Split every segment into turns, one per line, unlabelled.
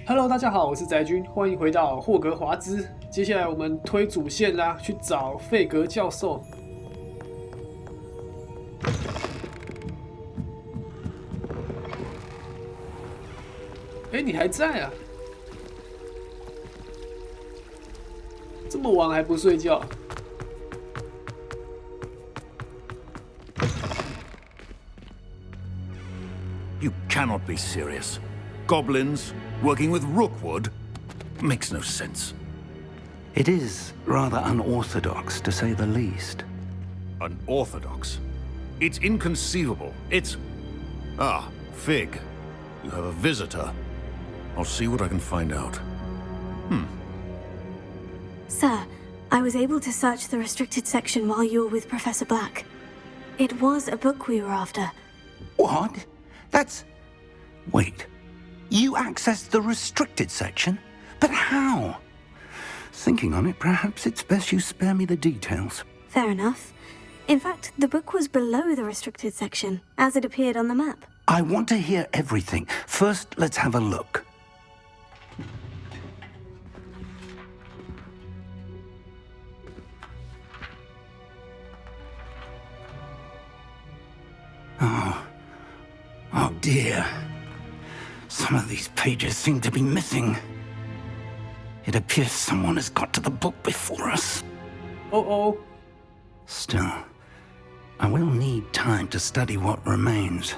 Hello， 大家好，我是宅君，欢迎回到霍格华兹。接下来我们推主线啦，去找费格教授。哎，你还在啊？这么晚还不睡觉
？You cannot be serious. Goblins working with Rookwood makes no sense.
It is rather unorthodox, to say the least.
Unorthodox? It's inconceivable. It's... Ah, Fig. You have a visitor. I'll see what I can find out.
Sir, I was able to search the restricted section while you were with Professor Black. It was a book we were after.
What? That's... Wait. You accessed the restricted section? But how? Thinking on it, perhaps it's best you spare me the details.
Fair enough. In fact, the book was below the restricted section, as it appeared on the map.
I want to hear everything. First, let's have a look. Oh dear. Some of these pages seem to be missing. It appears someone has got to the book before us.
Oh.
Still, I will need time to study what remains.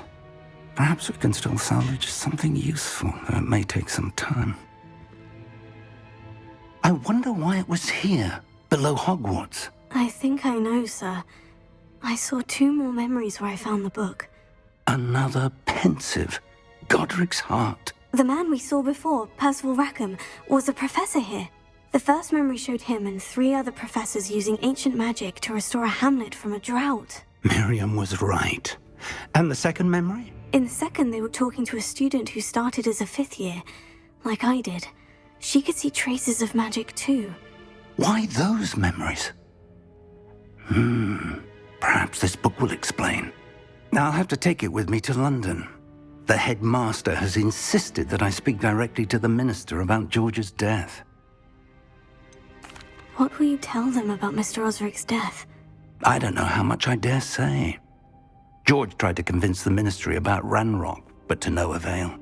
Perhaps we can still salvage something useful, though it may take some time. I wonder why it was here, below Hogwarts.
I think I know, sir. I saw 2 more memories where I found the book.
Another pensive. Godric's heart.
The man we saw before, Percival Rackham, was a professor here. The first memory showed him and 3 other professors using ancient magic to restore a hamlet from a drought.
Miriam was right. And the second memory?
In the second, they were talking to a student who started as a 5th year, like I did. She could see traces of magic too.
Why those memories? Perhaps this book will explain. I'll have to take it with me to London. The headmaster has insisted that I speak directly to the minister about George's death.
What will you tell them about Mr. Osric's death?
I don't know how much I dare say. George tried to convince the ministry about Ranrock, but to no avail.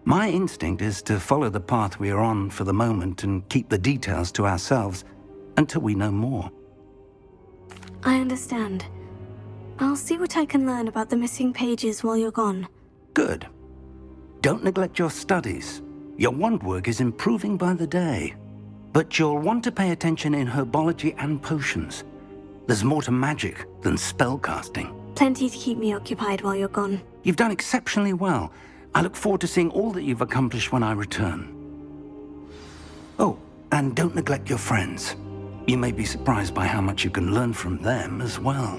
My instinct is to follow the path we are on for the moment and keep the details to ourselves until we know more.
I understand. I'll see what I can learn about the missing pages while you're gone.
Good. Don't neglect your studies. Your wand work is improving by the day. But you'll want to pay attention in herbology and potions. There's more to magic than spellcasting.
Plenty to keep me occupied while you're gone.
You've done exceptionally well. I look forward to seeing all that you've accomplished when I return. Oh, and don't neglect your friends. You may be surprised by how much you can learn from them as well.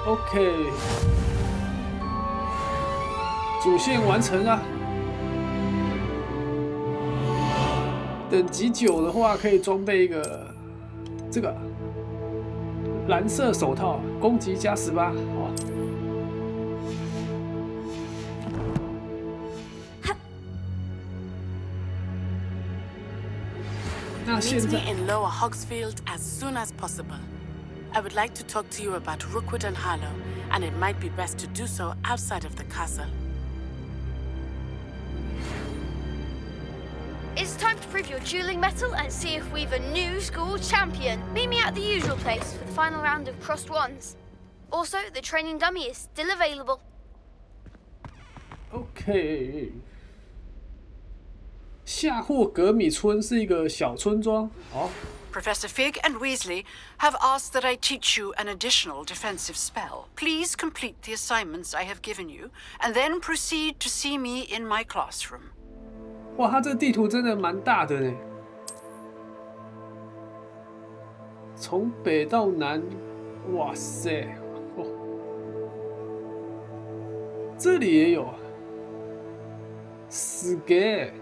OK， 主线完成了。等级9的话，可以装备一个这个蓝色手套，攻击加18。好。那现
Meet
在
me in Lower Hogsfield as soon as possible. I would like to talk to you about Rookwood and Harlow, and it might be best to do so outside of the castle.
It's time to prove your dueling mettle and see if we've a new school champion. Meet me at the usual place for the final round of crossed wands. Also, the training dummy is still available.
OK， 夏霍格米村是一个小村庄。好。
Professor Fig and Weasley have asked that I teach you an additional defensive spell. Please complete the assignments I have given you, and then proceed to see me in my classroom.
哇，它这个地图真的蛮大的呢，从北到南，哇塞，哦，这里也有，死给。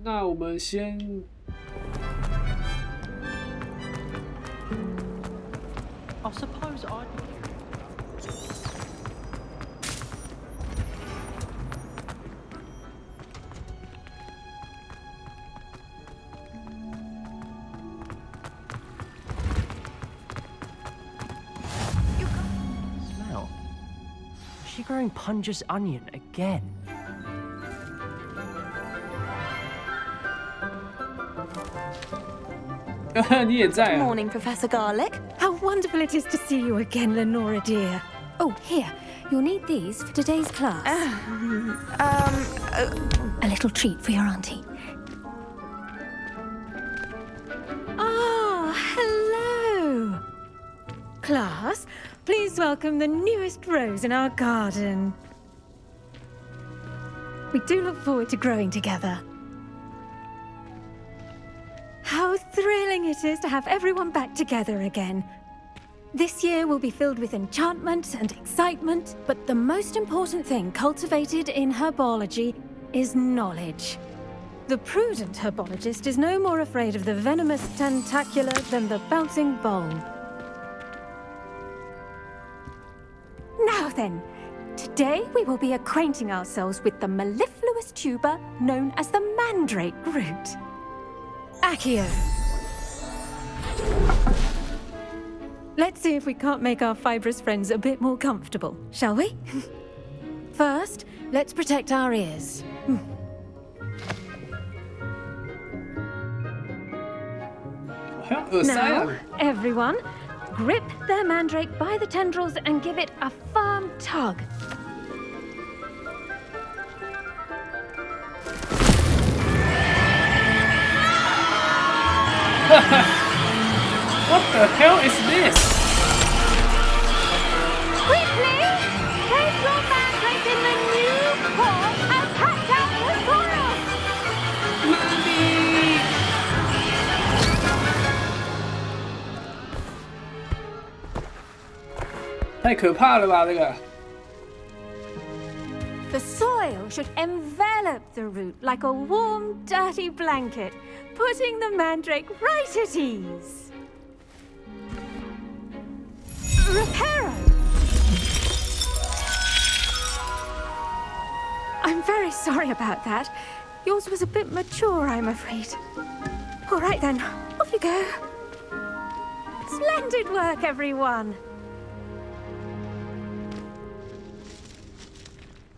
那我们先。
I suppose I. Smell. Is she growing Punja's onion again?
Good
morning, Professor Garlick. How wonderful it is to see you again, Lenora dear. Oh, here. You'll need these for today's class. A little treat for your auntie. Ah, hello. Class, please welcome the newest rose in our garden. We do look forward to growing together. How thrilling it is to have everyone back together again. This year will be filled with enchantment and excitement, but the most important thing cultivated in herbology is knowledge. The prudent herbologist is no more afraid of the venomous tentacula than the bouncing bulb. Now then, today we will be acquainting ourselves with the mellifluous tuber known as the mandrake root. Accio. Let's see if we can't make our fibrous friends a bit more comfortable, shall we? First, let's protect our ears. Now, everyone, grip their mandrake by the tendrils and give it a firm tug.
What the hell is this?
Quickly! Place your mandrake in the new pot and pack out the soil!
太可怕了吧，这个。
The soil should envelop the root like a warm, dirty blanket, putting the mandrake right at ease. Reparo! I'm very sorry about that. Yours was a bit mature, I'm afraid. All right then, off you go. Splendid work, everyone.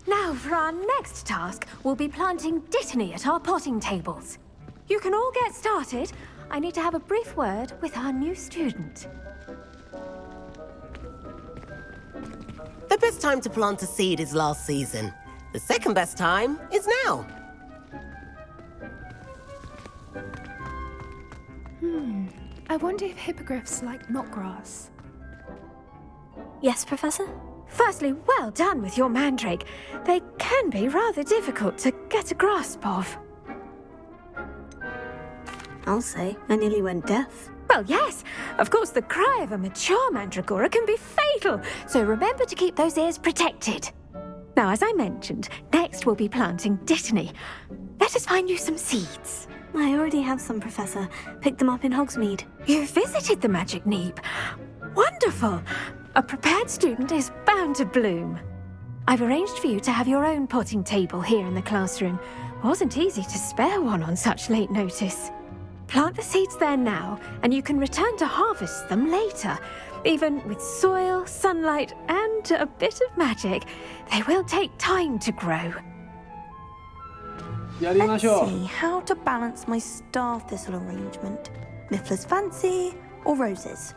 Now, for our next task, we'll be planting dittany at our potting tables. You can all get started. I need to have a brief word with our new student.
The best time to plant a seed is last season. The second best time is now.
I wonder if hippogriffs like knotgrass.
Yes, Professor?
Firstly, well done with your mandrake. They can be rather difficult to get a grasp of.
I'll say, I nearly went deaf.
Well, yes. Of course, the cry of a mature mandragora can be fatal, so remember to keep those ears protected. Now, as I mentioned, next we'll be planting dittany. Let us find you some seeds.
I already have some, Professor. Picked them up in Hogsmeade.
You visited the Magic Neep. Wonderful. A prepared student is bound to bloom. I've arranged for you to have your own potting table here in the classroom. Wasn't easy to spare one on such late notice. Plant the seeds there now, and you can return to harvest them later. Even with soil, sunlight, and a bit of magic, they will take time to grow.
Let's see how to balance my star thistle arrangement. Miffler's Fancy or roses?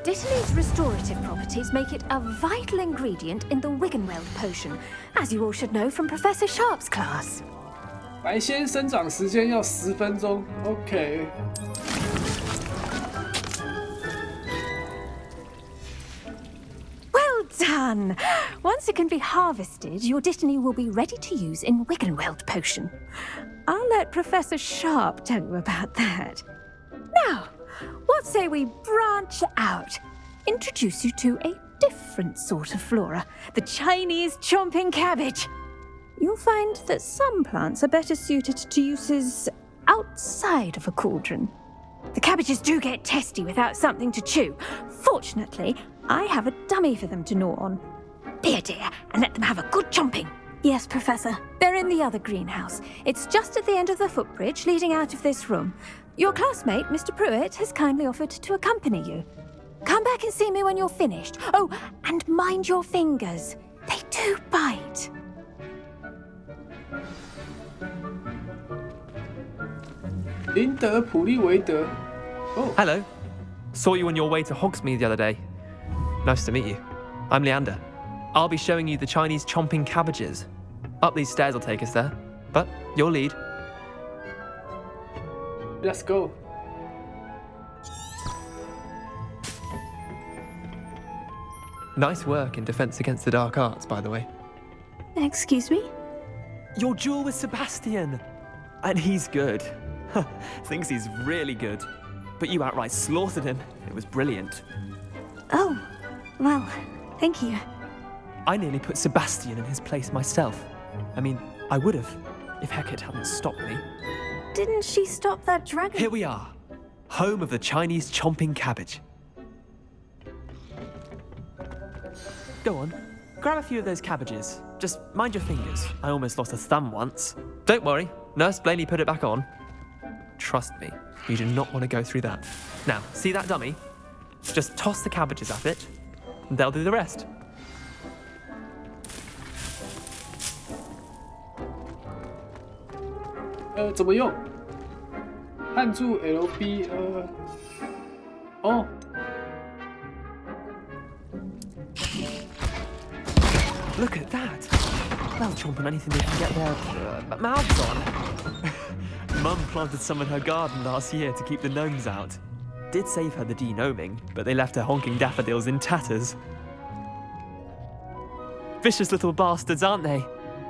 Dittany's restorative properties make it a vital ingredient in the Wiggenweld potion, as you all should know from Professor Sharp's class.
白仙生长时间要10分钟 ，OK。Well
done! Once it can be harvested, your dittany will be ready to use in Wiggenweld potion. I'll let Professor Sharp tell you about that. Now, what say we branch out? Introduce you to a different sort of flora, the Chinese chomping cabbage. you'll find that some plants are better suited to uses outside of a cauldron. The cabbages do get testy without something to chew. Fortunately, I have a dummy for them to gnaw on. Here, dear, and let them have a good chomping.
Yes, Professor.
They're in the other greenhouse. It's just at the end of the footbridge leading out of this room. Your classmate, Mr. Pruitt, has kindly offered to accompany you. Come back and see me when you're finished. Oh, and mind your fingers. They do bite.
Oh.
Hello. Saw you on your way to Hogsmeade the other day. Nice to meet you. I'm Leander. I'll be showing you the Chinese chomping cabbages. Up these stairs will take us there, but your lead.
Let's go.
Nice work in Defense Against the Dark Arts, by the way.
Excuse me?
Your duel with Sebastian. And he's good. Thinks he's really good. But you outright slaughtered him. It was brilliant.
Oh, well, thank you.
I nearly put Sebastian in his place myself. I mean, I would have, if Hecate hadn't stopped me.
Didn't she stop that dragon?
Here we are, home of the Chinese chomping cabbage. Go on, grab a few of those cabbages. Just mind your fingers. I almost lost a thumb once. Don't worry, Nurse Blaney put it back on. Trust me, you do not want to go through that. Now, see that dummy? Just toss the cabbages at it, and they'll do the rest.
怎么用？按住 LB， 哦。
Look at that! They'll chomp on anything they can get their mouths on. Mum planted some in her garden last year to keep the gnomes out. Did save her the de-gnoming, but they left her honking daffodils in tatters. Vicious little bastards, aren't they?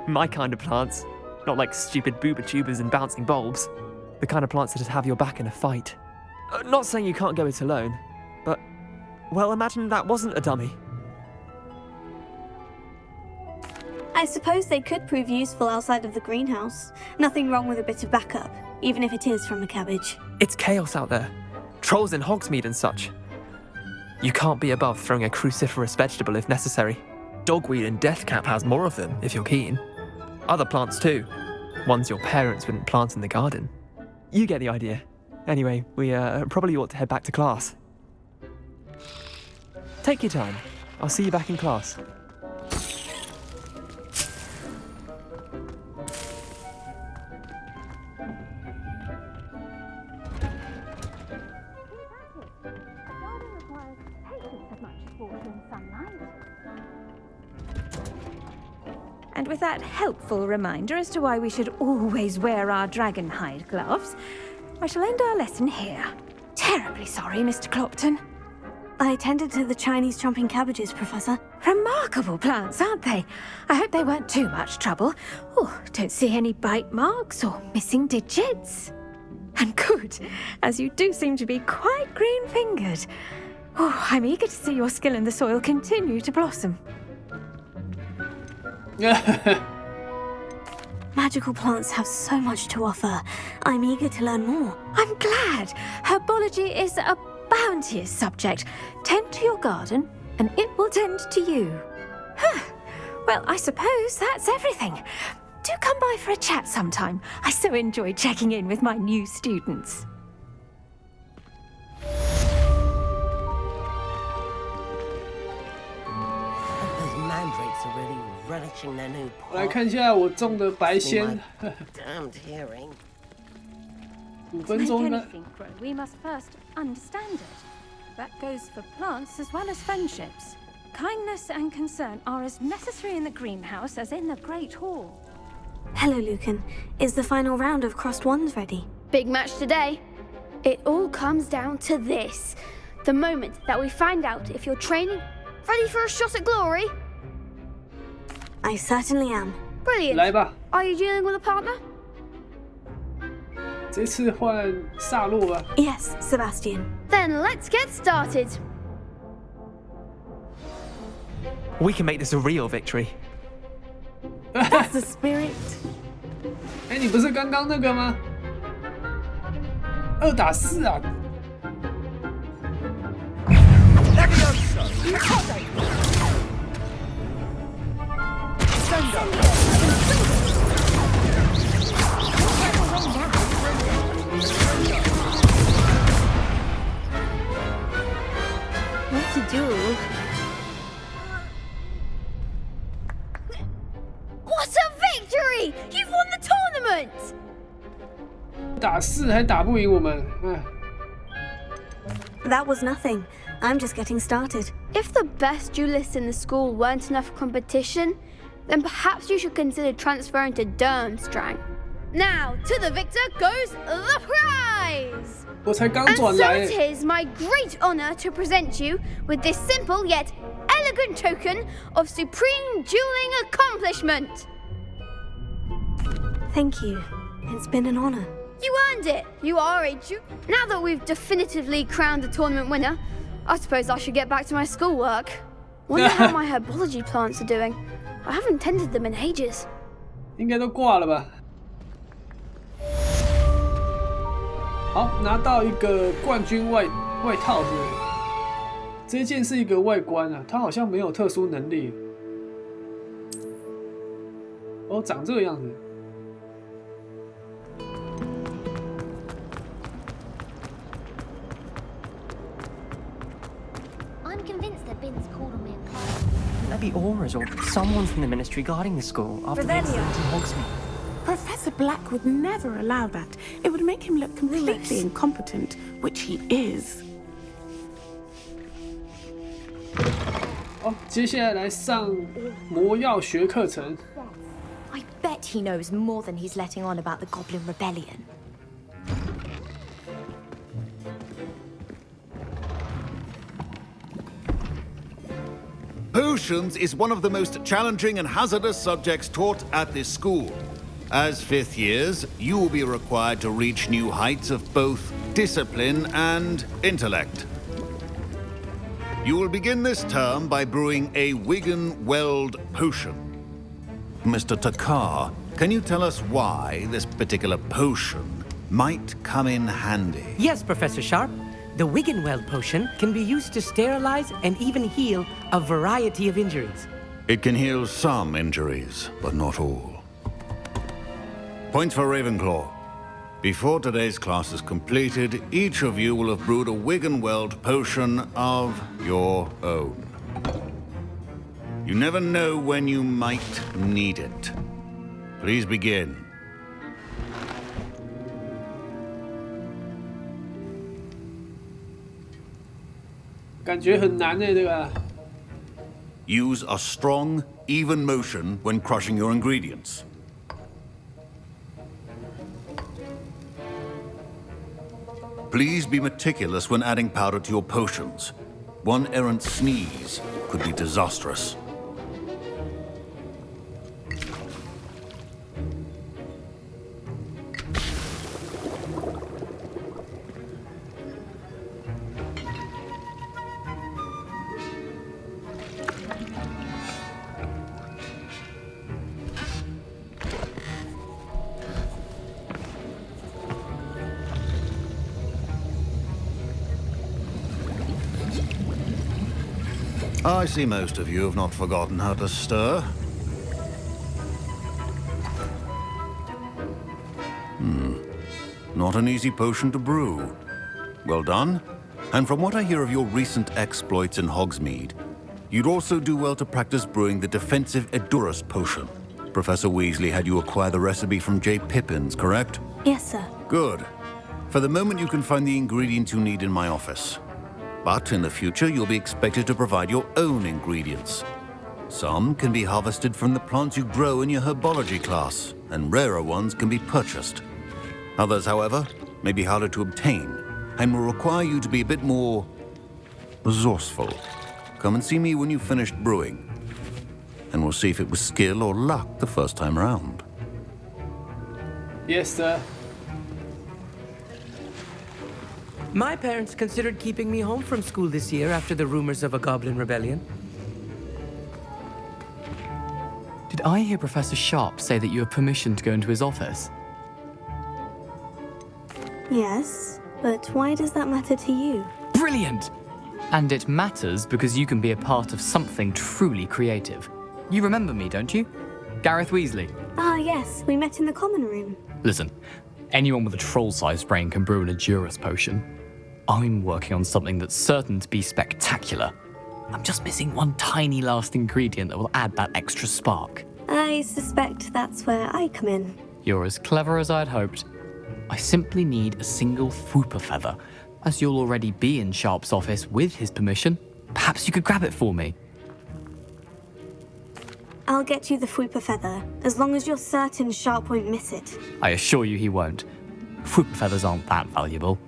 My kind of plants. Not like stupid booba tubers and bouncing bulbs. The kind of plants that'd have your back in a fight. Not saying you can't go it alone, but, well, imagine that wasn't a dummy.
I suppose they could prove useful outside of the greenhouse. Nothing wrong with a bit of backup, even if it is from a cabbage.
It's chaos out there. Trolls in Hogsmeade and such. You can't be above throwing a cruciferous vegetable if necessary. Dogweed and deathcap has more of them, if you're keen. Other plants too. Ones your parents wouldn't plant in the garden. You get the idea. Anyway, we probably ought to head back to class. Take your time. I'll see you back in class.
And with that helpful reminder as to why we should always wear our dragon hide gloves, I shall end our lesson here. Terribly sorry, Mr. Clopton.
I attended to the Chinese chomping cabbages, Professor.
Remarkable plants, aren't they? I hope they weren't too much trouble. Oh, don't see any bite marks or missing digits. And good, as you do seem to be quite green-fingered. Oh, I'm eager to see your skill in the soil continue to blossom.
Magical plants have so much to offer. I'm eager to learn more.
I'm glad. Herbology is a bounteous subject. Tend to your garden, and it will tend to you. Well, I suppose that's everything. Do come by for a chat sometime. I so enjoy checking in with my new students.
Those mandrakes are really relishing their new
我来看一下我种的白仙。
Damned hearing.
5分钟呢？
We must first understand it. That goes for plants as well as friendships. Kindness and concern are as necessary in the greenhouse as in the Great Hall.
Hello, Lucan. Is the final round of Crossed Wands ready?
Big match today. It all comes down to this. The moment that we find out if you're training, ready for a shot at glory.
I certainly am.
Brilliant.
来吧，
Are you dealing with a partner?
这次换萨洛吧。
Yes, Sebastian.
Then let's get started.
We can make this a real victory.
That's the spirit.
哎，你不是刚刚那个吗？2打4啊！
What to do?
What a victory! You've won the tournament!
打4还打不赢我们，哎。
That was nothing. I'm just getting started.
If the best duelists in the school weren't enough competition, then perhaps you should consider transferring to Durmstrang. Now, to the victor goes the prize!
我才刚
And
转
so
来
it is my great honor to present you with this simple yet elegant token of supreme dueling accomplishment.
Thank you. It's been an honor.
You earned it. You are a Now that we've definitively crowned the tournament winner, I suppose I should get back to my schoolwork. Wonder how my herbology plants are doing. I haven't tended them in ages.
应该都挂了吧？好，拿到一个冠军外套是不是？这件是一个外观啊，它好像没有特殊能力。哦，长这个样子。
I'm convinced that Bin's called on me in class.
There be auras or someone from the ministry guarding the school after the incident in Hogsmeade.
Professor Black would never allow that. It would make him look completely incompetent, which he is.
哦，接下来来上魔药学课程。
I bet he knows more than he's letting on about the Goblin Rebellion.
Potions is one of the most challenging and hazardous subjects taught at this school. As 5th years, you will be required to reach new heights of both discipline and intellect. You will begin this term by brewing a Wigan-Weld potion. Mr. Takar, can you tell us why this particular potion might come in handy?
Yes, Professor Sharp. The Wigan-Weld potion can be used to sterilize and even heal a variety of injuries.
It can heal some injuries, but not all. Points for Ravenclaw. Before today's class is completed, each of you will have brewed a Wigan-Weld potion of your own. You never know when you might need it. Please begin. Use a strong, even motion when crushing your ingredients. Please be meticulous when adding powder to your potions. One errant sneeze could be disastrous. I see most of you have not forgotten how to stir. Not an easy potion to brew. Well done. And from what I hear of your recent exploits in Hogsmeade, you'd also do well to practice brewing the defensive Edurus potion. Professor Weasley had you acquire the recipe from J. Pippins, correct?
Yes, sir.
Good. For the moment, you can find the ingredients you need in my office. But in the future, you'll be expected to provide your own ingredients. Some can be harvested from the plants you grow in your herbology class, and rarer ones can be purchased. Others, however, may be harder to obtain, and will require you to be a bit more resourceful. Come and see me when you've finished brewing, and we'll see if it was skill or luck the first time around.
Yes, sir.
My parents considered keeping me home from school this year after the rumors of a Goblin Rebellion.
Did I hear Professor Sharp say that you have permission to go into his office?
Yes, but why does that matter to you?
Brilliant! And it matters because you can be a part of something truly creative. You remember me, don't you? Gareth Weasley.
Ah, yes, we met in the common room.
Listen, anyone with a troll-sized brain can brew an Edurus potion. I'm working on something that's certain to be spectacular. I'm just missing one tiny last ingredient that will add that extra spark.
I suspect that's where I come in.
You're as clever as I'd hoped. I simply need a single Fwooper feather. As you'll already be in Sharp's office with his permission, perhaps you could grab it for me.
I'll get you the Fwooper feather, as long as you're certain Sharp won't miss it.
I assure you he won't. Fwooper feathers aren't that valuable.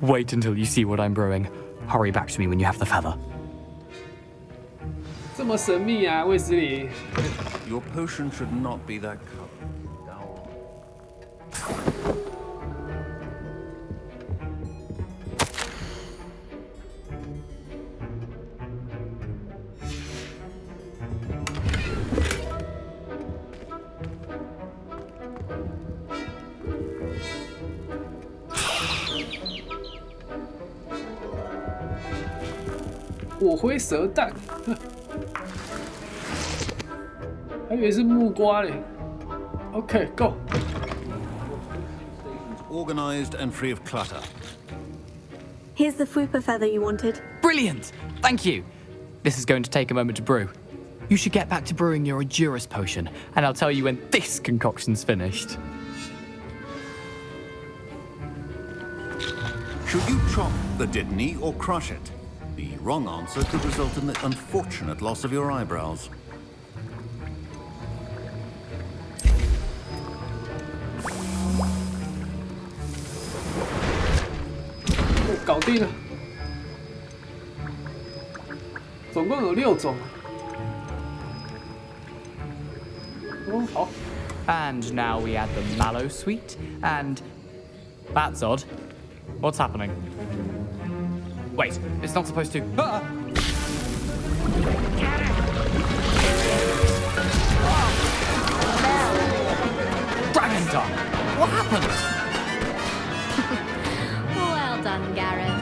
Wait until you see what I'm brewing. Hurry back to me when you have the feather.
这么神秘啊，卫斯理。
Your potion should not be that color.
火灰蛇蛋，还以为是木瓜嘞。OK, go.
Organized and free of clutter.
Here's the Fwooper feather you wanted.
Brilliant! Thank you. This is going to take a moment to brew. You should get back to brewing your Edurus potion, and I'll tell you when this concoction's finished.
Should you chop the Dittany or crush it? The wrong answer could result in the unfortunate loss of your eyebrows.
搞定了，总共有6种。哦，好。
And now we add the mallow sweet, and that's odd. What's happening? Wait, it's not supposed to. Ah! Dragon tongue! What happened?
Well done, Gareth.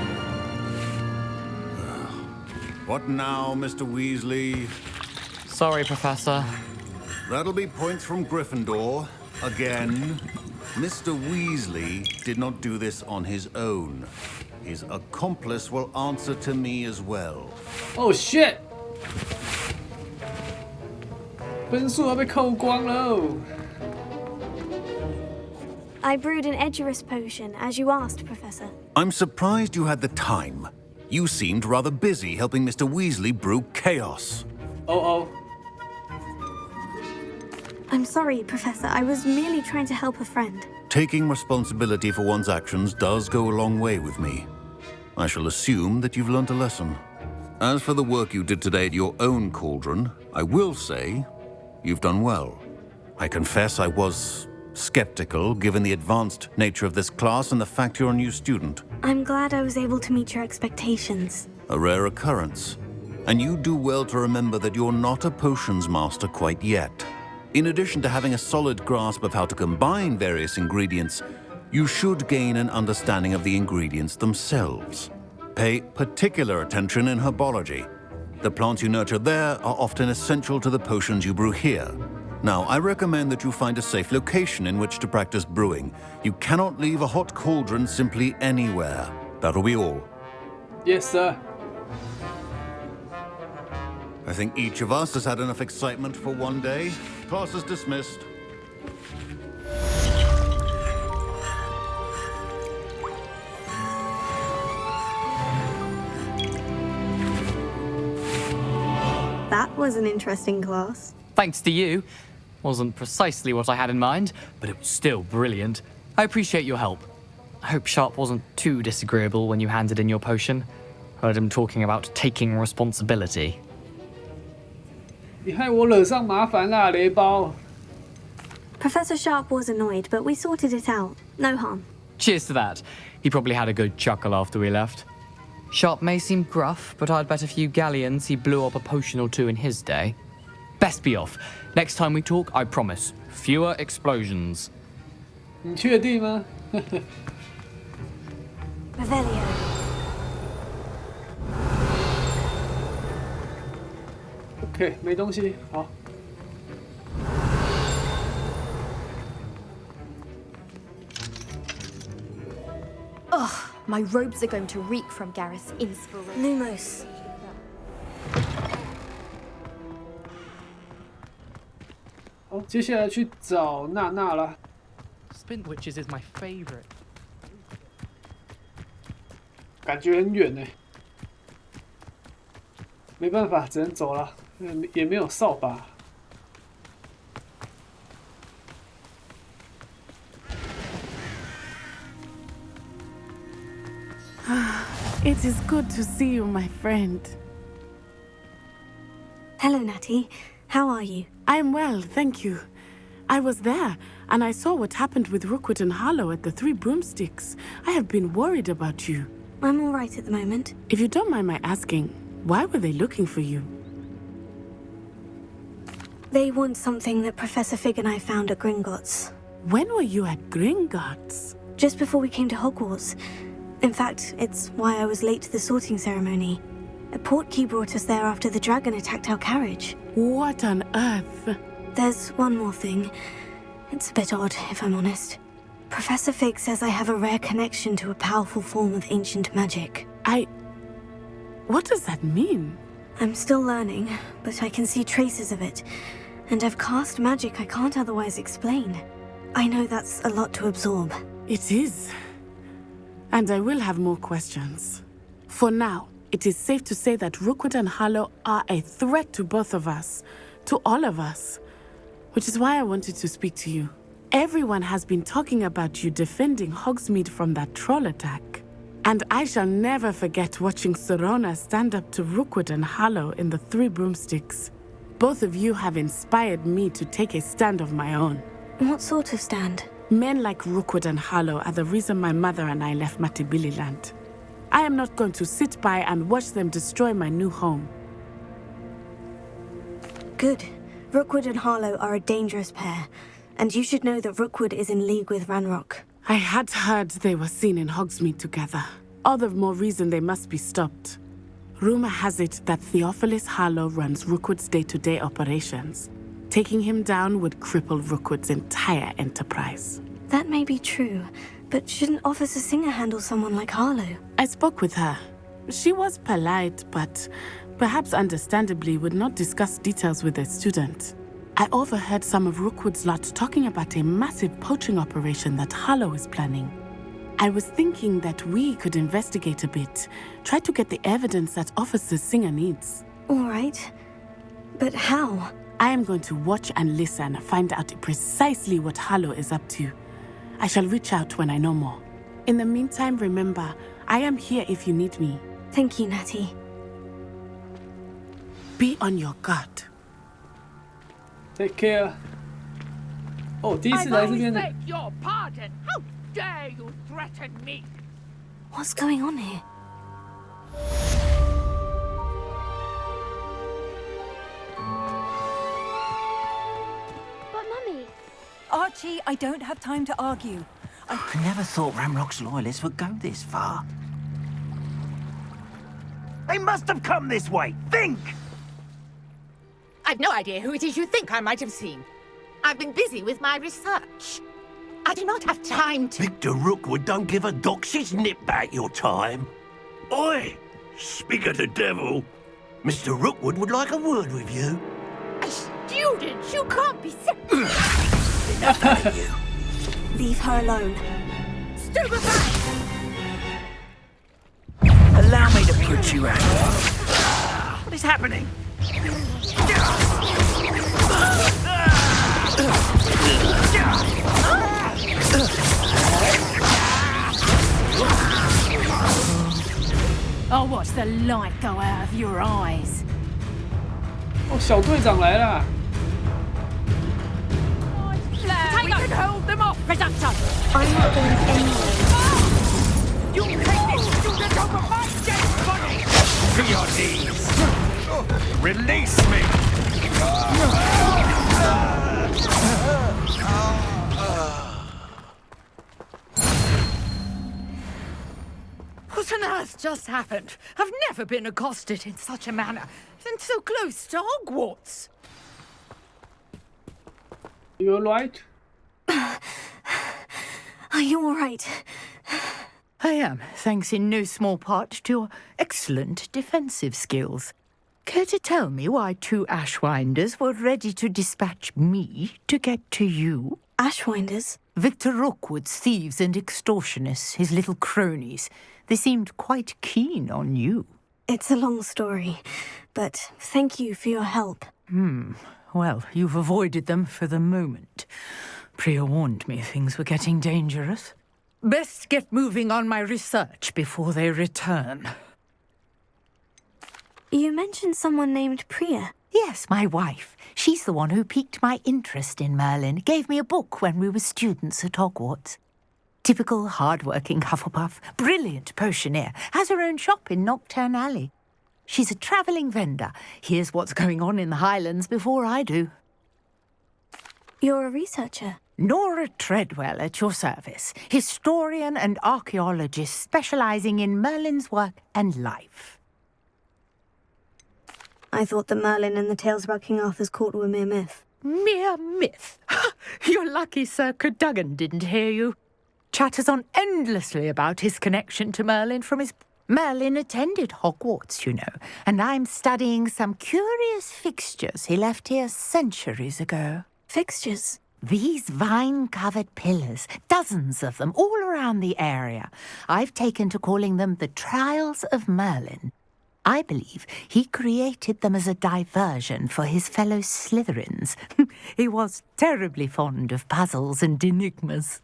What now, Mr. Weasley?
Sorry, Professor.
That'll be points from Gryffindor. Again. Mr. Weasley did not do this on his own. His accomplice will answer to me as well.
Oh shit! 分数要被扣光喽。
I brewed an Edurus potion, as you asked, Professor.
I'm surprised you had the time. You seemed rather busy helping Mr. Weasley brew chaos.
Oh.
I'm sorry, Professor. I was merely trying to help a friend.
Taking responsibility for one's actions does go a long way with me. I shall assume that you've learnt a lesson. As for the work you did today at your own cauldron, I will say you've done well. I confess I was skeptical given the advanced nature of this class and the fact you're a new student.
I'm glad I was able to meet your expectations.
A rare occurrence. And you do well to remember that you're not a potions master quite yet. In addition to having a solid grasp of how to combine various ingredients, you should gain an understanding of the ingredients themselves. Pay particular attention in herbology. The plants you nurture there are often essential to the potions you brew here. Now, I recommend that you find a safe location in which to practice brewing. You cannot leave a hot cauldron simply anywhere. That'll be all.
Yes, sir.
I think each of us has had enough excitement for one day. Class is dismissed.
That was an interesting class.
Thanks to you. Wasn't precisely what I had in mind, but it was still brilliant. I appreciate your help. I hope Sharp wasn't too disagreeable when you handed in your potion. Heard him talking about taking responsibility.
你害我惹上麻烦啦，雷包。
Professor Sharp was annoyed, but we sorted it out. No harm.
Cheers to that. He probably had a good chuckle after we left. Sharp may seem gruff, but I'd bet a few galleons he blew up a potion or two in his day. Best be off. Next time we talk, I promise, fewer explosions.
你确定吗？
Revelio.
OK， 没东西，好。
Ugh, my robes are going to reek from Gareth's inspiration.
Lumos.
好，接下来去找娜娜啦。
Spint Witches is my favorite.
感觉很远呢，没办法，只能走了。也没有扫把。
It is good to see you, my friend.
Hello, Natty. How are you?
I'm well, thank you. I was there, and I saw what happened with Rookwood and Harlow at the Three Broomsticks. I have been worried about you.
I'm all right at the moment.
If you don't mind my asking, why were they looking for you?
They want something that Professor Fig and I found at Gringotts.
When were you at Gringotts?
Just before we came to Hogwarts. In fact, it's why I was late to the sorting ceremony. A portkey brought us there after the dragon attacked our carriage.
What on earth?
There's one more thing. It's a bit odd, if I'm honest. Professor Fig says I have a rare connection to a powerful form of ancient magic.
What does that mean?
I'm still learning, but I can see traces of it. And I've cast magic I can't otherwise explain. I know that's a lot to absorb.
It is. And I will have more questions. For now, it is safe to say that Rookwood and Harlow are a threat to both of us. To all of us. Which is why I wanted to speak to you. Everyone has been talking about you defending Hogsmeade from that troll attack. And I shall never forget watching Serona stand up to Rookwood and Harlow in the Three Broomsticks. Both of you have inspired me to take a stand of my own.
What sort of stand?
Men like Rookwood and Harlow are the reason my mother and I left Matibililand. I am not going to sit by and watch them destroy my new home.
Good. Rookwood and Harlow are a dangerous pair. And you should know that Rookwood is in league with Ranrock.
I had heard they were seen in Hogsmeade together. All the more reason they must be stopped. Rumor has it that Theophilus Harlow runs Rookwood's day-to-day operations. Taking him down would cripple Rookwood's entire enterprise.
That may be true, but shouldn't Officer Singer handle someone like Harlow?
I spoke with her. She was polite, but perhaps understandably would not discuss details with a student. I overheard some of Rookwood's lot talking about a massive poaching operation that Harlow is planning. I was thinking that we could investigate a bit, try to get the evidence that Officer Singer needs.
All right. But how?
I am going to watch and listen, find out precisely what Harlow is up to. I shall reach out when I know more. In the meantime, remember, I am here if you need me.
Thank you, Natty.
Be on your guard.
Take care. 哦，第一次来这边的。
Your pardon. How dare you threaten me?
What's going on here?
But Mummy...
Archie, I don't have time to argue.
I never thought Ranrock's loyalists would go this far. They must have come this way. Think!
I've no idea who it is you think I might have seen. I've been busy with my research. I do not have time to...
Victor Rookwood don't give a dox's nip back your time. Oi! Speak of the devil. Mr. Rookwood would like a word with you.
A student? You can't be...
Enough out of you.
Leave her alone.
Stupefy!
Allow me to put you out. What is happening?
I'll watch the light go out of your eyes.
哦，小队长来了。
We can hold them off, Reductor!
I'm not going anywhere.
You take this student over my dead body!
To your knees! Release me!
What on earth just happened? I've never been accosted in such a manner, and so close to Hogwarts.
You alright?
Are you all right?
I am, thanks in no small part to your excellent defensive skills. Care to tell me why 2 Ashwinders were ready to dispatch me to get to you?
Ashwinders?
Victor Rookwood's thieves and extortionists, his little cronies. They seemed quite keen on you.
It's a long story, but thank you for your help.
Well, you've avoided them for the moment. Priya warned me things were getting dangerous. Best get moving on my research before they return.
You mentioned someone named Priya.
Yes, my wife. She's the one who piqued my interest in Merlin. Gave me a book when we were students at Hogwarts. Typical hard-working Hufflepuff, brilliant potioneer, has her own shop in Knockturn Alley. She's a travelling vendor. Hears what's going on in the Highlands before I do.
You're a researcher?
Nora Treadwell at your service, historian and archaeologist specialising in Merlin's work and life.
I thought that Merlin and the tales about King Arthur's court were mere myth.
Mere myth? You're lucky Sir Cadogan didn't hear you. Chatters on endlessly about his connection to Merlin from his... Merlin attended Hogwarts, you know, and I'm studying some curious fixtures he left here centuries ago.
Fixtures?
These vine-covered pillars, dozens of them, all around the area. I've taken to calling them the Trials of Merlin. I believe he created them as a diversion for his fellow Slytherins. He was terribly fond of puzzles and enigmas.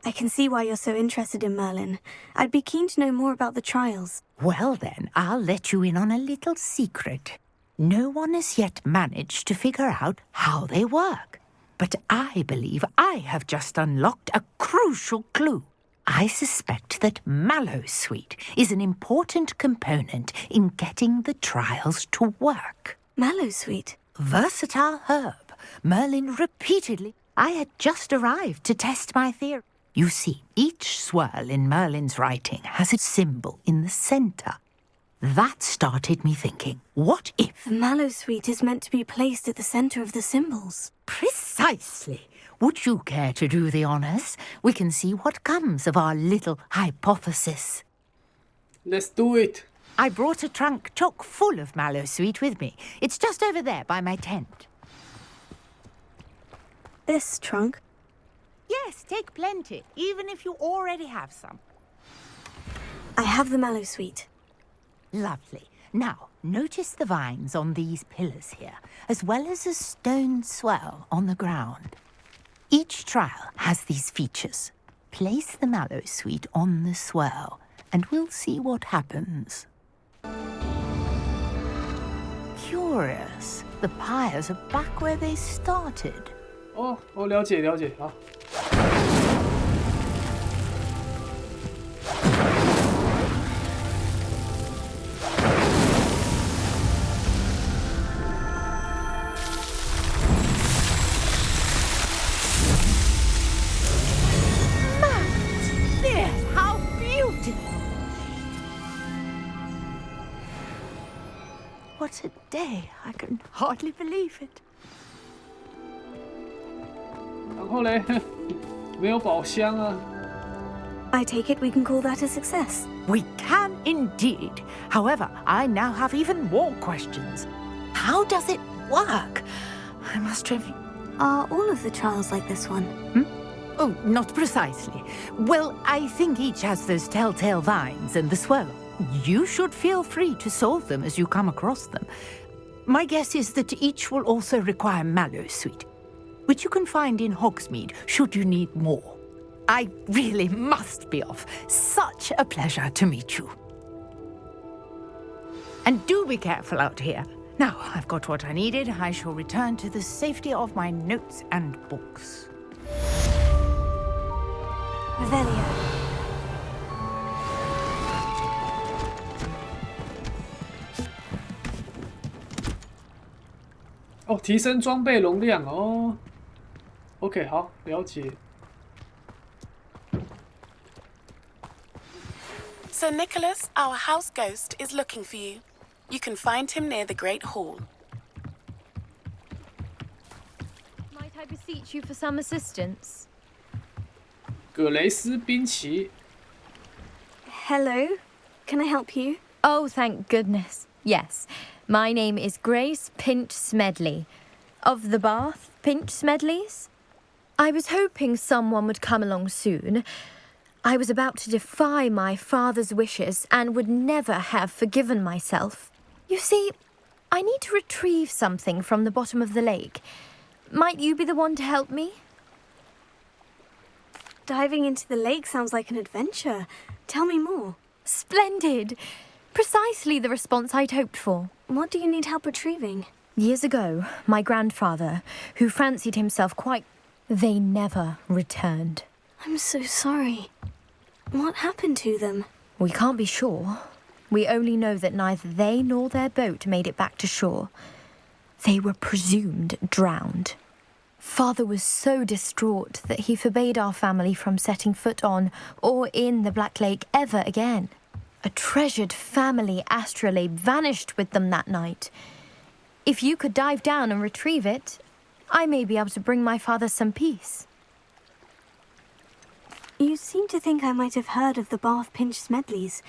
I can see why you're so interested in Merlin. I'd be keen to know more about the trials.
Well then, I'll let you in on a little secret. No one has yet managed to figure out how they work. But I believe I have just unlocked a crucial clue. I suspect that Mallowsweet is an important component in getting the trials to work.
Mallowsweet?
Versatile herb. Merlin repeatedly... I had just arrived to test my theory. You see, each swirl in Merlin's writing has a symbol in the centre. That started me thinking, what if...
The Mallowsweet is meant to be placed at the centre of the symbols.
Precisely. Would you care to do the honours? We can see what comes of our little hypothesis.
Let's do it.
I brought a trunk chock full of Mallowsweet with me. It's just over there by my tent.
This trunk?
Yes, take plenty, even if you already have some.
I have the Mallowsweet.
Lovely. Now, notice the vines on these pillars here, as well as a stone swell on the ground. Each trial has these features. Place the Mallowsweet on the swell, and we'll see what happens. Curious. The pyres are back where they started.
了解了解好。
How beautiful! What a day! I can hardly believe it.
然后嘞，没有宝箱啊。
I take it we can call that a success.
We can indeed. However, I now have even more questions. How does it work? I must have...
Are all of the trials like this one?
Oh, not precisely. Well, I think each has those telltale vines and the swirl. You should feel free to solve them as you come across them. My guess is that each will also require Mallowsweet, which you can find in Hogsmeade should you need more. I really must be off. Such a pleasure to meet you. And do be careful out here. Now, I've got what I needed. I shall return to the safety of my notes and books.
Revelio.
哦，提升装备容量哦。OK， 好，了解。
So Nicholas, our house ghost, is looking for you. You can find him near the Great Hall.
Might I beseech you for some assistance?
葛雷斯冰奇。
Hello, can I help you?
Oh, thank goodness. Yes. My name is Grace Pinch Smedley. Of the Bath Pinch Smedleys? I was hoping someone would come along soon. I was about to defy my father's wishes and would never have forgiven myself. You see, I need to retrieve something from the bottom of the lake. Might you be the one to help me?
Diving into the lake sounds like an adventure. Tell me more.
Splendid! Precisely the response I'd hoped for.
What do you need help retrieving?
Years ago, my grandfather, who fancied himself quite... They never returned.
I'm so sorry. What happened to them?
We can't be sure. We only know that neither they nor their boat made it back to shore. They were presumed drowned. Father was so distraught that he forbade our family from setting foot on or in the Black Lake ever again. A treasured family astrolabe vanished with them that night. If you could dive down and retrieve it, I may be able to bring my father some peace.
You seem to think I might have heard of the Bath Pinch Smedleys.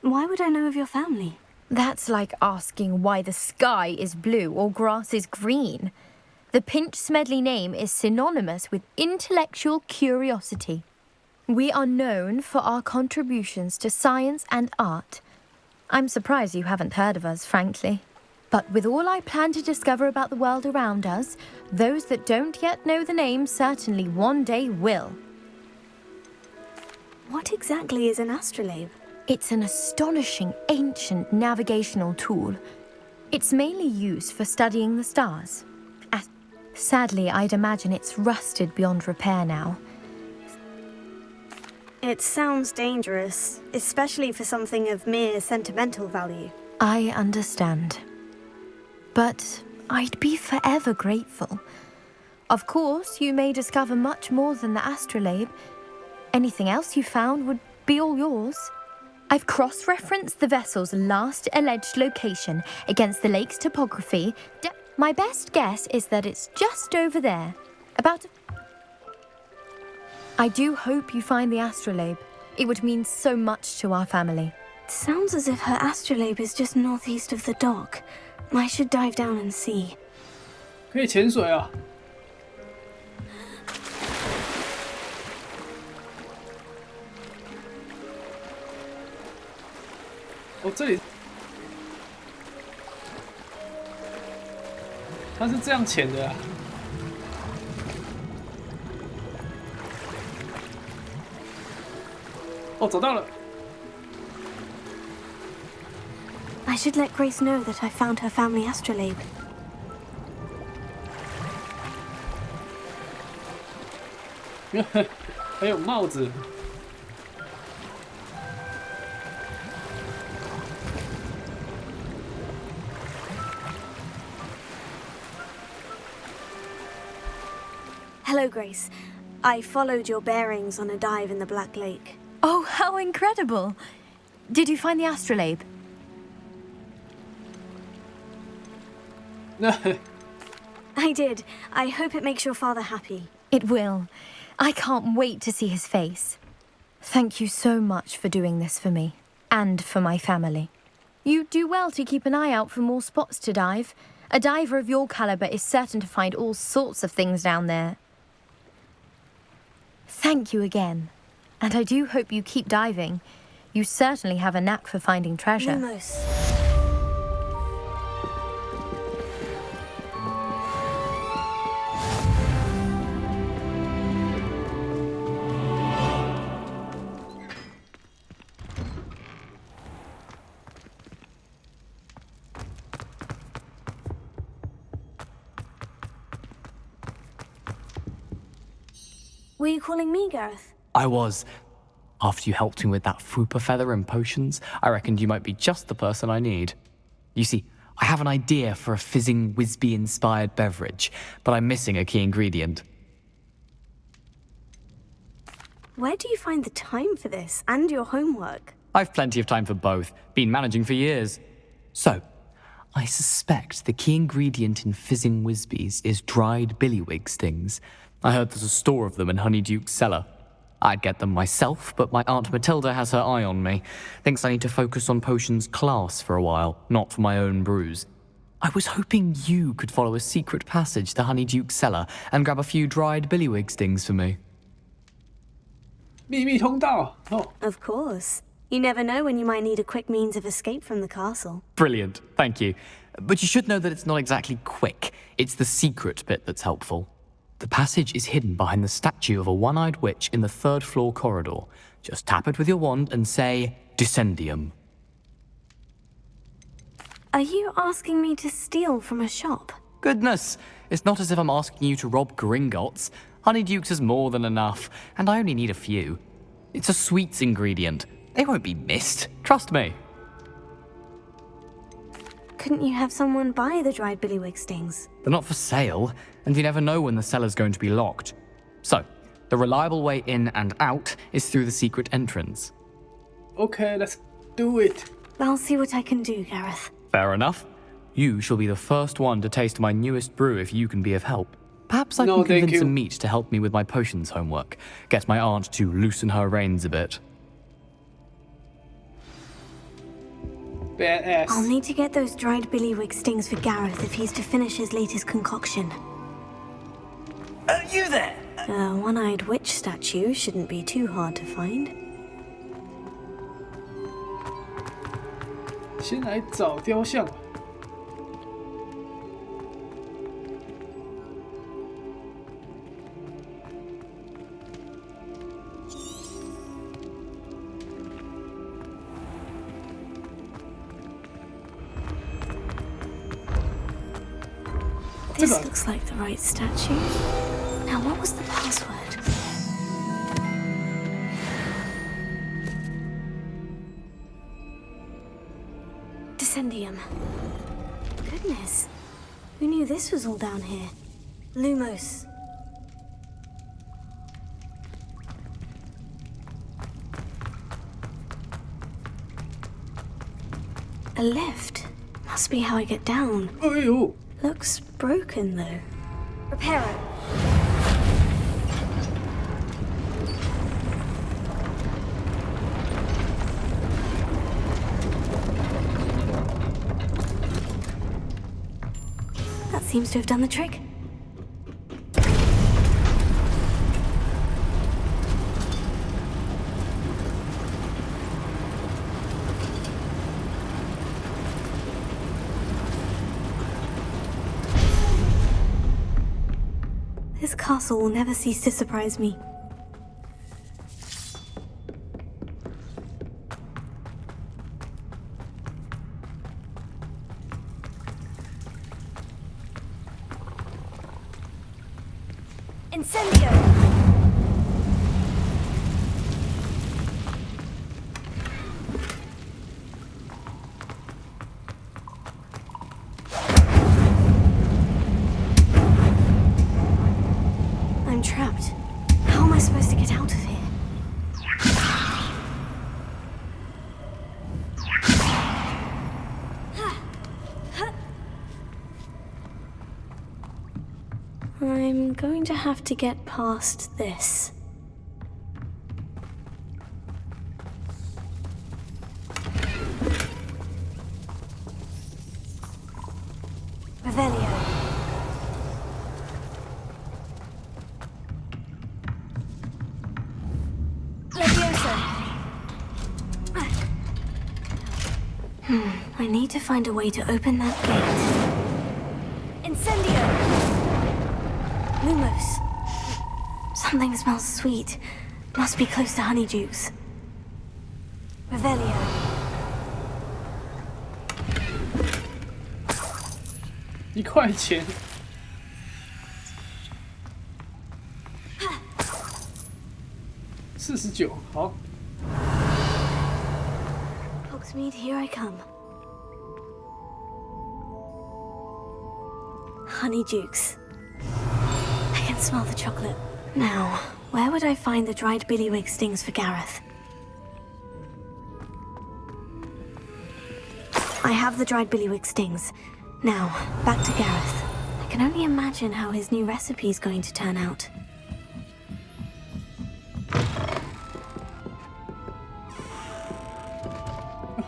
Why would I know of your family?
That's like asking why the sky is blue or grass is green. The Pinch Smedley name is synonymous with intellectual curiosity. We are known for our contributions to science and art. I'm surprised you haven't heard of us, frankly. But with all I plan to discover about the world around us, those that don't yet know the name certainly one day will.
What exactly is an astrolabe?
It's an astonishing ancient navigational tool. It's mainly used for studying the stars. Sadly, I'd imagine it's rusted beyond repair now.
It sounds dangerous, especially for something of mere sentimental value.
I understand. But I'd be forever grateful. Of course, you may discover much more than the astrolabe. Anything else you found would be all yours. I've cross-referenced the vessel's last alleged location against the lake's topography. My best guess is that it's just over there. I do hope you find the astrolabe. It would mean so much to our family.
It sounds as if her astrolabe is just northeast of the dock. I should dive down and see.
可以潜水啊！哦，这里它是这样潜的啊！哦，找到了。
I should let Grace know that I found her family astrolabe.
还有帽子。
Hello, Grace. I followed your bearings on a dive in the Black Lake.
Oh, how incredible! Did you find the astrolabe?
I did. I hope it makes your father happy.
It will. I can't wait to see his face. Thank you so much for doing this for me, and for my family. You do well to keep an eye out for more spots to dive. A diver of your caliber is certain to find all sorts of things down there. Thank you again. And I do hope you keep diving. You certainly have a knack for finding treasure.
Lumos. Were you calling me, Gareth?
I was. After you helped me with that Fupa feather and potions, I reckoned you might be just the person I need. You see, I have an idea for a fizzing Whizbee-inspired beverage, but I'm missing a key ingredient.
Where do you find the time for this and your homework?
I've plenty of time for both. Been managing for years. So, I suspect the key ingredient in fizzing Whizbees is dried billywig stings. I heard there's a store of them in Honeyduke's cellar. I'd get them myself, but my Aunt Matilda has her eye on me. Thinks I need to focus on potions class for a while, not for my own brews. I was hoping you could follow a secret passage to Honeyduke's cellar and grab a few dried billywig stings for me.
秘密通道. Oh.
Of course. You never know when you might need a quick means of escape from the castle.
Brilliant, thank you. But you should know that it's not exactly quick. It's the secret bit that's helpful. The passage is hidden behind the statue of a one-eyed witch in the 3rd floor corridor. Just tap it with your wand and say, Descendium.
Are you asking me to steal from a shop?
Goodness, it's not as if I'm asking you to rob Gringotts. Honeyduke's is more than enough, and I only need a few. It's a sweets ingredient. They won't be missed, trust me.
Couldn't you have someone buy the dried billywig stings?
They're not for sale, and you never know when the cellar's going to be locked. So, the reliable way in and out is through the secret entrance.
Okay, let's do it.
I'll see what I can do, Gareth.
Fair enough. You shall be the first one to taste my newest brew if you can be of help. Perhaps I can convince a meat to help me with my potions homework. Get my aunt to loosen her reins a bit.
Badass.
I'll need to get those dried billywig stings for Gareth if he's to finish his latest concoction.
You there?
A one-eyed witch statue shouldn't be too hard to find.
先来找雕像。
This looks like the right statue. Now, what was the password? Descendium. Goodness. Who knew this was all down here? Lumos. A lift. Must be how I get down.
Oh.
Looks broken, though. Repair it. That seems to have done the trick. This castle will never cease to surprise me. Incendio! I'm trapped. How am I supposed to get out of here? I'm going to have to get past this. Revelio. I need to find a way to open that gate. Incendio! Lumos. Something smells sweet. Must be close to Honeyduke's. Revelio.
$1块钱。49，好。
Hogsmeade, here I come. honeydukes. I can smell the chocolate. Now, where would I find the dried billywig stings for Gareth? I have the dried billywig stings. Now, back to Gareth. I can only imagine how his new recipe is going to turn out.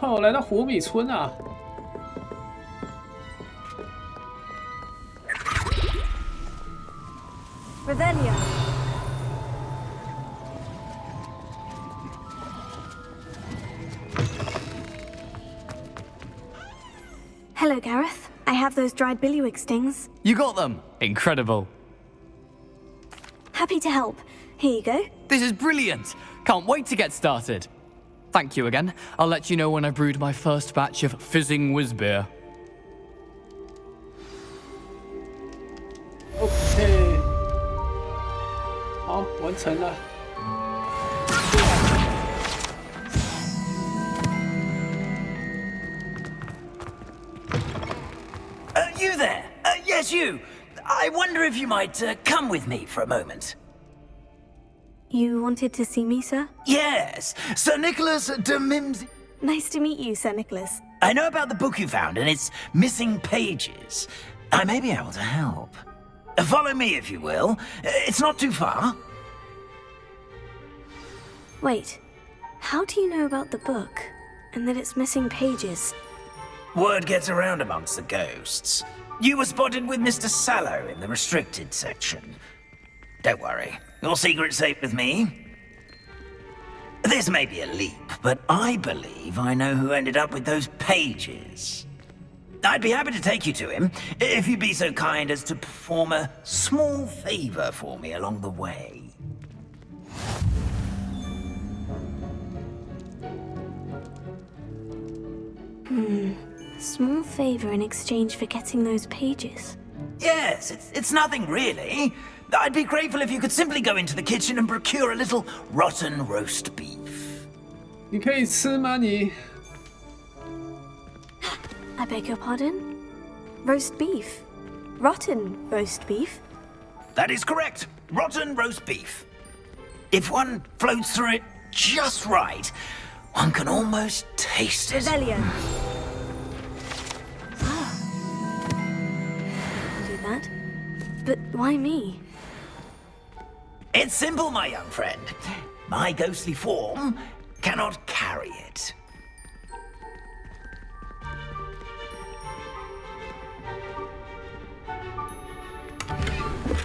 Oh, 来到火米村啊！
Revelio. Hello, Gareth. I have those dried billywig stings.
You got them! Incredible.
Happy to help. Here you go.
This is brilliant! Can't wait to get started. Thank you again. I'll let you know when I brewed my first batch of fizzing whiz-beer.
OK， 好，完成了。
You there? Yes, you. I wonder if you might come with me for a moment.
You wanted to see me, sir?
Yes, Sir Nicholas de Mimsy.
Nice to meet you, Sir Nicholas.
I know about the book you found and its missing pages. I may be able to help. Follow me, if you will. It's not too far.
Wait, how do you know about the book and that it's missing pages?
Word gets around amongst the ghosts. You were spotted with Mr. Sallow in the restricted section. Don't worry, your secret's safe with me. This may be a leap, but I believe I know who ended up with those pages. I'd be happy to take you to him, if you'd be so kind as to perform a small favor for me along the way.
Small favor in exchange for getting those pages.
Yes, it's nothing really. I'd be grateful if you could simply go into the kitchen and procure a little rotten roast beef.
你可以吃吗你？
I beg your pardon? Roast beef. Rotten roast beef?
That is correct. Rotten roast beef. If one floats through it just right, one can almost taste it.
Rebellion. Do that. But why me?
It's simple, my young friend. My ghostly form cannot carry it.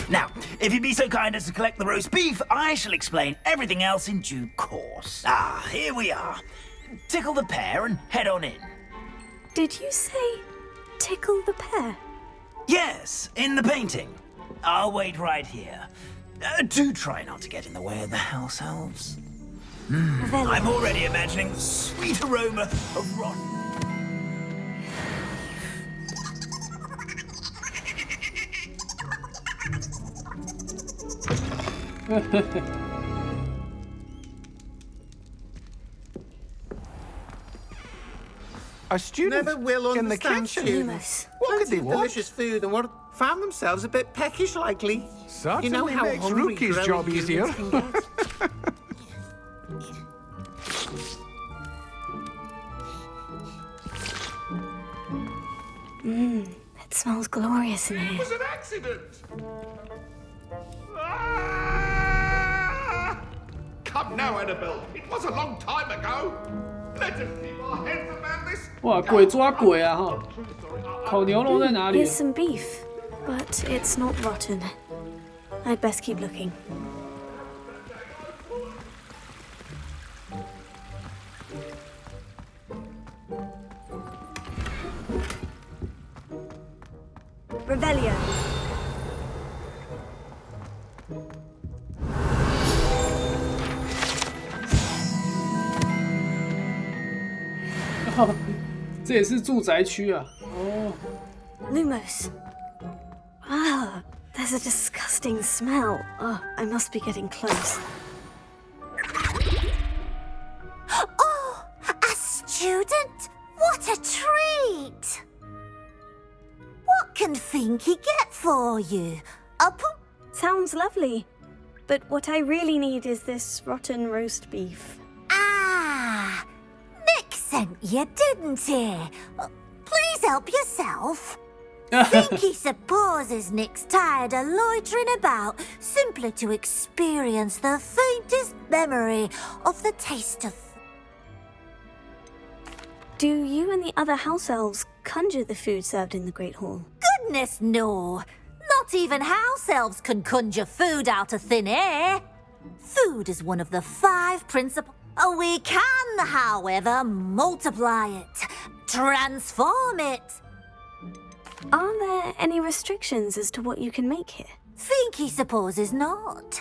Now, if you'd be so kind as to collect the roast beef, I shall explain everything else in due course. Ah, here we are. Tickle the pear and head on in.
Did you say tickle the pear?
Yes, in the painting. I'll wait right here. Do try not to get in the way of the house elves. I'm already imagining the sweet aroma of rotten.
A student
never will
in the
understand
kitchen.
students.
What could
Plenty
they
of
want?
delicious food and what found themselves a bit peckish likely.
Certainly
you know how
makes
hungry
Rookie's
growing
job
humans
easier.
can get.
It smells glorious in
It
here.
was an accident. Come now, Annabelle. It was a long time ago. Let us keep our heads around this.
哇，鬼抓鬼啊哈！烤牛肉在哪里
Here's？ some beef, but it's not rotten. I'd best keep looking. Rebellion.
Oh, 这也是住宅区啊。哦。
Lumos. Ah, there's a disgusting smell. Oh, I must be getting close.
Oh, a student? What a treat! What can Finky get for you.
Sounds lovely. But what I really need is this rotten roast beef.
Ah, Nick sent you, didn't he? Please help yourself. Think he supposes Nick's tired of loitering about simply to experience the faintest memory of the taste of...
Do you and the other house elves conjure the food served in the Great Hall?
Goodness, no. Not even house elves can conjure food out of thin air. Food is one of the 5 principles. We can, however, multiply it, transform it.
Are there any restrictions as to what you can make here?
Finky supposes not.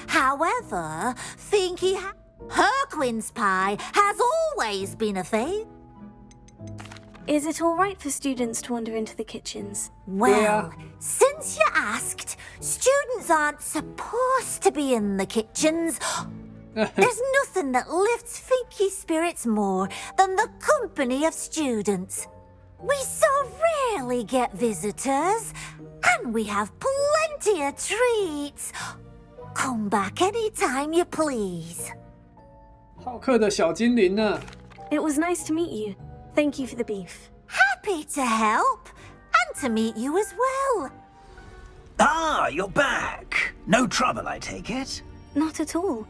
However, Herquin's pie has always been a favourite.
Is it all right for students to wander into the kitchens?
Well, since you asked, students aren't supposed to be in the kitchens. There's nothing that lifts Finky's spirits more than the company of students. We so rarely get visitors, and we have plenty of treats. Come back anytime you please.
好客的小精灵呢？
It was nice to meet you. Thank you for the beef.
Happy to help, and to meet you as well.
Ah, you're back. No trouble, I take it?
Not at all.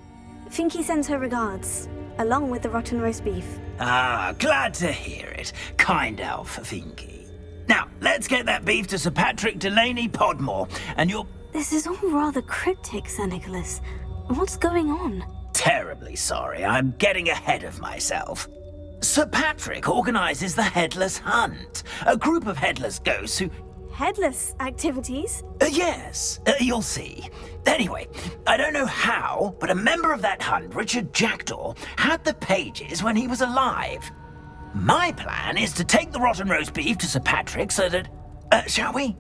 Finky sends her regards, along with the rotten roast beef.
Ah, glad to hear it. Kind elf, Finky. Now, let's get that beef to Sir Patrick Delaney Podmore, and you'll...
This is all rather cryptic, Sir Nicholas. What's going on?
Terribly sorry, I'm getting ahead of myself. Sir Patrick organises the Headless Hunt, a group of headless ghosts who...
Headless activities?
Yes, you'll see. Anyway, I don't know how, but a member of that hunt, Richard Jackdaw, had the pages when he was alive. My plan is to take the rotten roast beef to Sir Patrick so that... shall we?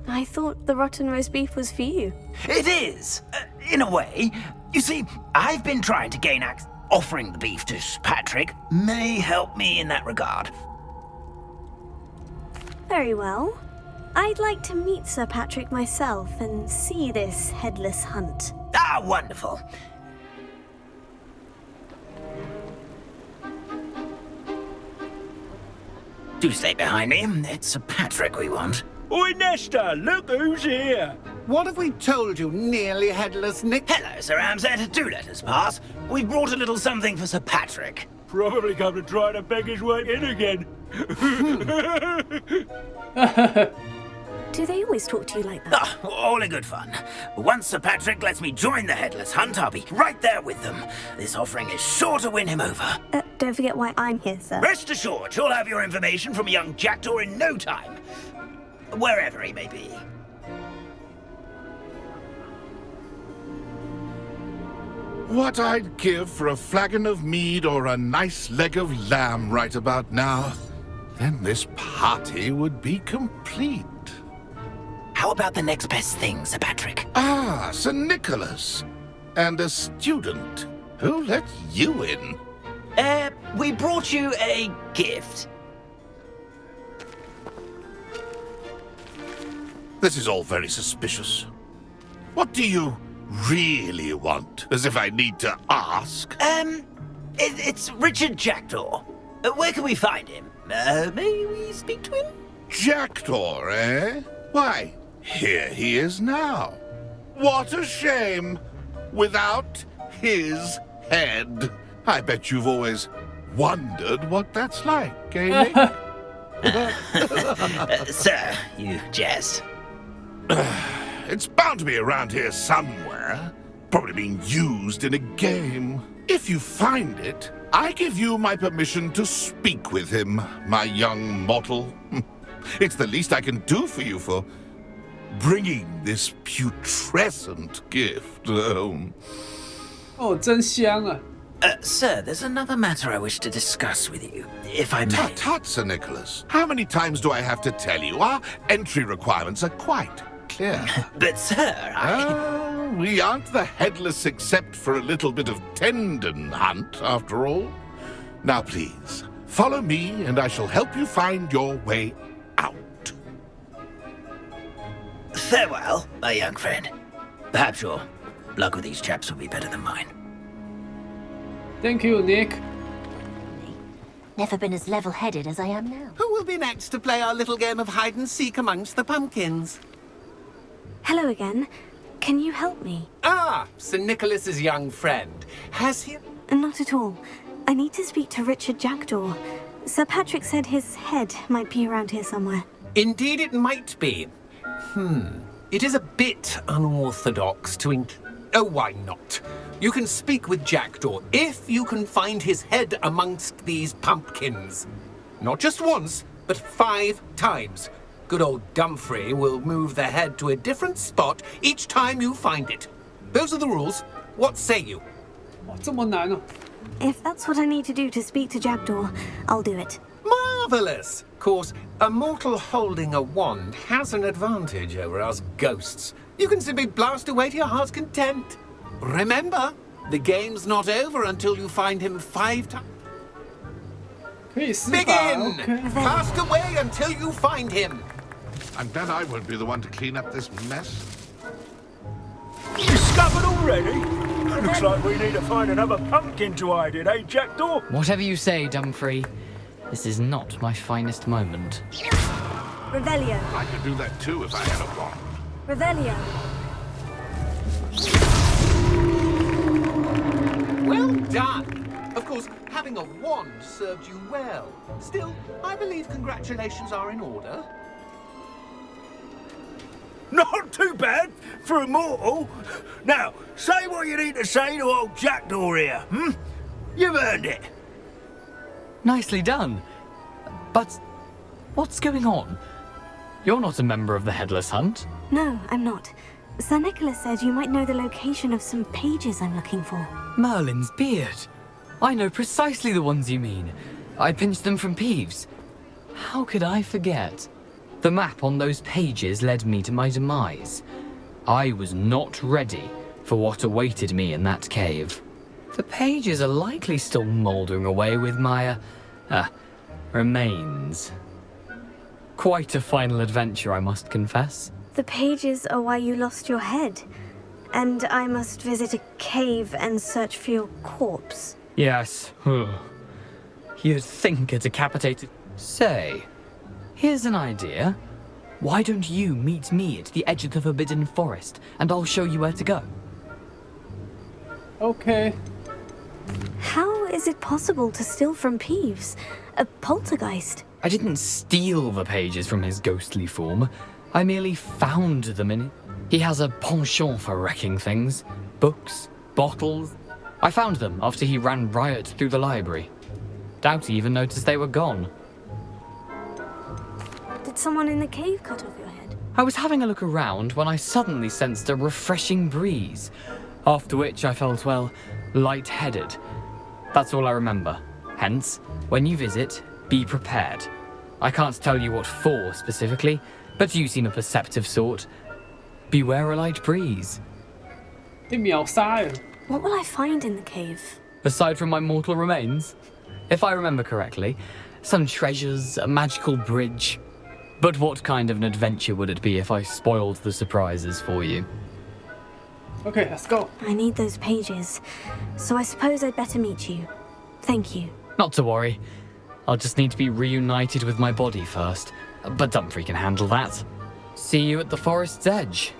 I thought the rotten roast beef was for you.
It is, in a way. You see, I've been trying to gain access. Offering the beef to Sir Patrick may help me in that regard.
Very well. I'd like to meet Sir Patrick myself and see this headless hunt.
Ah, wonderful. Do stay behind me. It's Sir Patrick we want.
Oi, Nesta, look who's here.
What have we told you, nearly headless Nick?
Hello, Sir Ramsett. Do let us pass. We've brought a little something for Sir Patrick.
Probably come to try to beg his way in again.
Do they always talk to you like that?
Ah, all in good fun. Once Sir Patrick lets me join the Headless Hunt, I'll be right there with them. This offering is sure to win him over.
Don't forget why I'm here, sir.
Rest assured, you'll have your information from a young Jackdaw in no time. Wherever he may be.
What I'd give for a flagon of mead or a nice leg of lamb right about now. Then this party would be complete.
How about the next best thing, Sir Patrick?
Ah, Sir Nicholas. And a student. Who let you in?
We brought you a gift.
This is all very suspicious. What do you really want? As if I need to ask.
It's Richard Jackdaw. Where can we find him? May we speak to him?
Jackdaw, eh? Why, here he is now. What a shame. Without his head. I bet you've always wondered what that's like, eh, Nick?
Sir, you jest.
It's bound to be around here somewhere. Probably being used in a game. If you find it, I give you my permission to speak with him, my young mortal. It's the least I can do for you for bringing this putrescent gift home.
Oh, 真香啊!
Sir, there's another matter I wish to discuss with you, if I may.
Tut, tut, Sir Nicholas. How many times do I have to tell you? Our entry requirements are quite clear.
But, sir,
we aren't the headless except for a little bit of tendon hunt, after all. Now, please, follow me, and I shall help you find your way out.
Farewell, my young friend. Perhaps your luck with these chaps will be better than mine.
Thank you, Nick.
Never been as level-headed as I am now.
Who will be next to play our little game of hide-and-seek amongst the pumpkins?
Hello again. Can you help me?
Ah, Sir Nicholas's young friend. Has he...
Not at all. I need to speak to Richard Jackdaw. Sir Patrick said his head might be around here somewhere.
Indeed it might be. It is a bit unorthodox to Oh, why not? You can speak with Jackdaw if you can find his head amongst these pumpkins. Not just once, but 5 times. Good old Dumfrey will move the head to a different spot each time you find it. Those are the rules. What say you?
哇，这么难哦！
If that's what I need to do to speak to Jackdaw, I'll do it.
Marvelous! Of course, a mortal holding a wand has an advantage over us ghosts. You can simply blast away to your heart's content. Remember, the game's not over until you find him 5 times. Begin! Blast away until you find him.
I'm glad I won't be the one to clean up this mess.
Discovered already? Looks like we need to find another pumpkin to hide in, eh, Jackdaw?
Whatever you say, Dumfrey. This is not my finest moment.
Revelio.
I could do that too if I had a wand.
Revelio.
Well done! Of course, having a wand served you well. Still, I believe congratulations are in order.
Not too bad for a mortal. Now, say what you need to say to old Jackdaw here, You've earned it.
Nicely done. But what's going on? You're not a member of the Headless Hunt.
No, I'm not. Sir Nicholas said you might know the location of some pages I'm looking for.
Merlin's beard. I know precisely the ones you mean. I pinched them from Peeves. How could I forget? The map on those pages led me to my demise. I was not ready for what awaited me in that cave. The pages are likely still mouldering away with my, remains. Quite a final adventure, I must confess.
The pages are why you lost your head. And I must visit a cave and search for your corpse.
Yes. You'd think a decapitated... Say, here's an idea. Why don't you meet me at the edge of the Forbidden Forest, and I'll show you where to go?
Okay.
How is it possible to steal from Peeves? A poltergeist?
I didn't steal the pages from his ghostly form. I merely found them in it. He has a penchant for wrecking things. Books, bottles. I found them after he ran riot through the library. Doubt he even noticed they were gone.
Did someone in the cave cut off your head?
I was having a look around when I suddenly sensed a refreshing breeze, after which I felt, well, lightheaded. That's all I remember. Hence, when you visit, be prepared. I can't tell you what for specifically, but you seem a perceptive sort. Beware a light breeze.
What will I find in the cave?
Aside from my mortal remains? If I remember correctly, some treasures, a magical bridge. But what kind of an adventure would it be if I spoiled the surprises for you?
Okay, let's go.
I need those pages, so I suppose I'd better meet you. Thank you.
Not to worry. I'll just need to be reunited with my body first. But Dumfrey can handle that. See you at the forest's edge.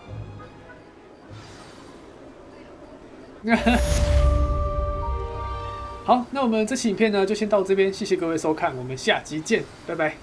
好，那我们这期影片呢就先到这边，谢谢各位收看，我们下集见，拜拜。